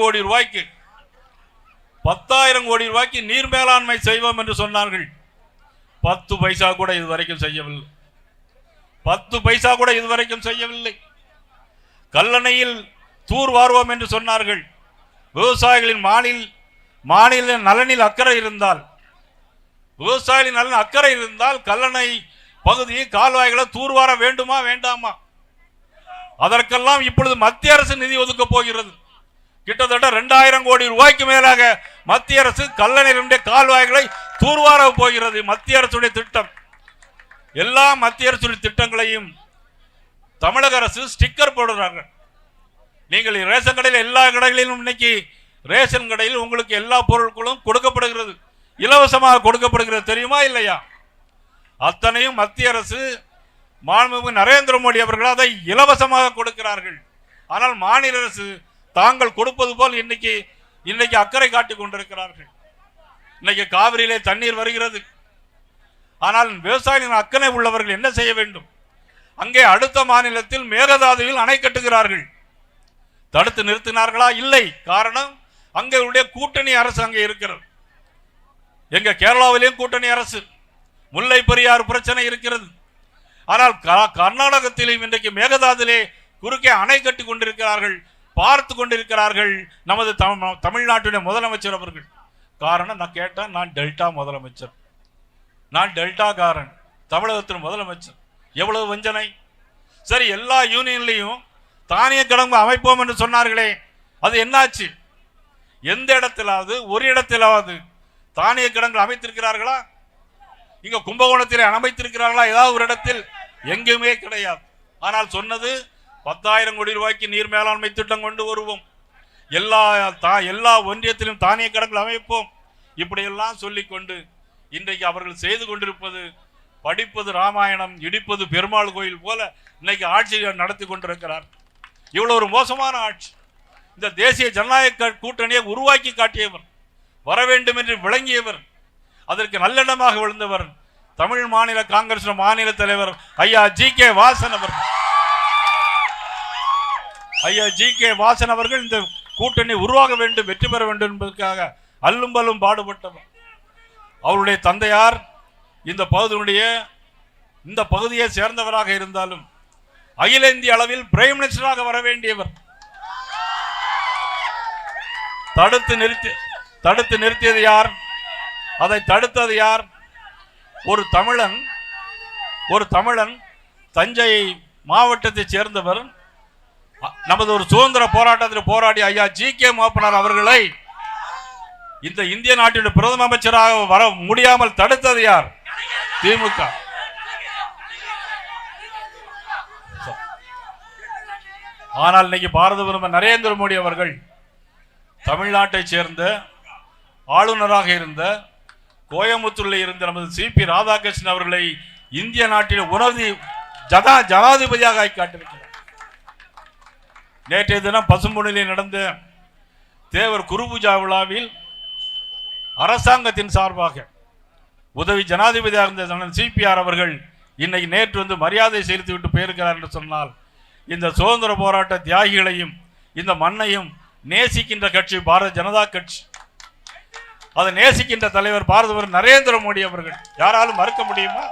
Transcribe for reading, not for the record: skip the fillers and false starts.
கோடி ரூபாய்க்கு 10,000 கோடி ரூபாய்க்கு நீர் மேலாண்மை செய்வோம் என்று சொன்னார்கள். 10 பைசா கூட இதுவரைக்கும் செய்யவில்லை. 10 பைசா கூட இதுவரைக்கும் செய்யவில்லை. கல்லணையில் தூர் வாருவோம் என்று சொன்னார்கள். விவசாயிகளின் மாநில நலனில் அக்கறை இருந்தால், விவசாயிகளின் நலன் அக்கறை இருந்தால் கல்லணை பகுதியை கால்வாய்களை தூர்வார வேண்டுமா வேண்டாமா? அதற்கெல்லாம் இப்பொழுது மத்திய அரசு நிதி ஒதுக்க போகிறது. கிட்டத்தட்ட 2,000 கோடி ரூபாய்க்கு மேலாக மத்திய அரசு கல்லணையினுடைய கால்வாய்களை தூர்வார போகிறது. மத்திய அரசுடைய திட்டம். எல்லா மத்திய அரசுடைய திட்டங்களையும் தமிழக அரசு ஸ்டிக்கர் போடுறாங்க. நீங்கள் ரேஷன் கடையில் எல்லா கடைகளிலும் இன்னைக்கு ரேஷன் கடையில் உங்களுக்கு எல்லா பொருட்களும் கொடுக்கப்படுகிறது, இலவசமாக கொடுக்கப்படுகிறது. தெரியுமா இல்லையா? அத்தனையும் மத்திய அரசு மாண்புமிகு நரேந்திர மோடி அவர்கள் அதை இலவசமாக கொடுக்கிறார்கள். ஆனால் மாநில அரசு தாங்கள் கொடுப்பது போல் இன்னைக்கு அக்கறை காட்டிக் கொண்டிருக்கிறார்கள். இன்னைக்கு காவிரியிலே தண்ணீர் வருகிறது. ஆனால் விவசாயிகளின் அக்கறை உள்ளவர்கள் என்ன செய்ய வேண்டும்? அங்கே அடுத்த மாநிலத்தில் மேகதாதுவில் அணை கட்டுகிறார்கள். தடுத்து நிறுத்தினார்களா? இல்லை. காரணம், அங்கே கூட்டணி அரசு அங்கே இருக்கிறது. எங்க கேரளாவிலேயும் கூட்டணி அரசு. முல்லை பெரியார் பிரச்சனை இருக்கிறது. ஆனால் கர்நாடகத்திலும் இன்றைக்கு மேகதாதுலே குறுக்கே அணை கட்டி கொண்டிருக்கிறார்கள், பார்த்து கொண்டிருக்கிறார்கள் நமது தமிழ்நாட்டுடைய முதலமைச்சர் அவர்கள். காரணம், நான் கேட்டேன், நான் டெல்டா முதலமைச்சர், நான் டெல்டாக்காரன், தமிழகத்தின் முதலமைச்சர். எவ்வளவு வஞ்சனை! சரி, எல்லா யூனியன்லையும் தானிய கிடங்கு அமைப்போம் என்று சொன்னார்களே, அது என்னாச்சு? எந்த இடத்திலாவது ஒரு இடத்திலாவது தானிய கிடங்கு அமைத்திருக்கிறார்களா? இங்க கும்பகோணத்தில் அமைத்திருக்கிறார்களா? ஏதாவது ஒரு இடத்தில்? எங்குமே கிடையாது. ஆனால் சொன்னது 10,000 கோடி ரூபாய்க்கு நீர் மேலாண்மை திட்டம் கொண்டு வருவோம், எல்லா ஒன்றியத்திலும் தானிய கிடங்கு அமைப்போம், இப்படியெல்லாம் சொல்லிக்கொண்டு இன்றைக்கு அவர்கள் செய்து கொண்டிருப்பது படிப்பது ராமாயணம், இடிப்பது பெருமாள் கோயில் போல இன்னைக்கு ஆட்சியை நடத்தி கொண்டிருக்கிறார். இவ்வளவு ஒரு மோசமான ஆட்சி. இந்த தேசிய ஜனநாயக கூட்டணியை உருவாக்கி காட்டியவர், வர வேண்டும் என்று விளங்கியவர், அதற்கு நல்லெண்ணமாக விழுந்தவர் தமிழ் மாநில காங்கிரஸ் மாநில தலைவர் ஐயா ஜி.கே. வாசன் அவர்கள். ஐயா ஜி.கே. வாசன் அவர்கள் இந்த கூட்டணி உருவாக வேண்டும், வெற்றி பெற வேண்டும் என்பதற்காக அல்லும் பல்லும் பாடுபட்டவர். அவருடைய தந்தையார் இந்த பகுதியை சேர்ந்தவராக இருந்தாலும் அகில இந்திய அளவில் பிரைம் மினிஸ்டராக வர வேண்டியவர். தடுத்து நிறுத்தியது யார்? அதை தடுத்தது யார்? ஒரு தமிழன் தஞ்சை மாவட்டத்தை சேர்ந்தவர், நமது ஒரு சுதந்திர போராட்டத்தில் போராடி ஐயா ஜி.கே. மூப்பனார் அவர்களை இந்த இந்திய நாட்டின் பிரதம அமைச்சராக வர முடியாமல் தடுத்தது யார்? திமுக. ஆனால் இன்னைக்கு பாரத பிரதமர் நரேந்திர மோடி அவர்கள் தமிழ்நாட்டை சேர்ந்த ஆளுநராக இருந்த கோயம்புத்தூரில் இருந்த நமது சி.பி. ராதாகிருஷ்ணன் அவர்களை இந்திய நாட்டின் ஜனாதிபதியாக காட்டியிருக்கிறார். நேற்றைய தினம் பசும்பொன்னில் நடந்த தேவர் குருபூஜா விழாவில் அரசாங்கத்தின் சார்பாக உதவி ஜனாதிபதியாக இருந்த சி.பி.ஆர். அவர்கள் இன்னைக்கு நேற்று வந்து மரியாதை செலுத்திவிட்டு போயிருக்கிறார் என்று சொன்னால், இந்த சுதந்திர போராட்ட தியாகிகளையும் இந்த மண்ணையும் நேசிக்கின்ற கட்சி பாரதிய ஜனதா கட்சி. அதை நேசிக்கின்ற தலைவர் பாரத நரேந்திர மோடி அவர்கள். யாராலும் மறுக்க முடியுமா?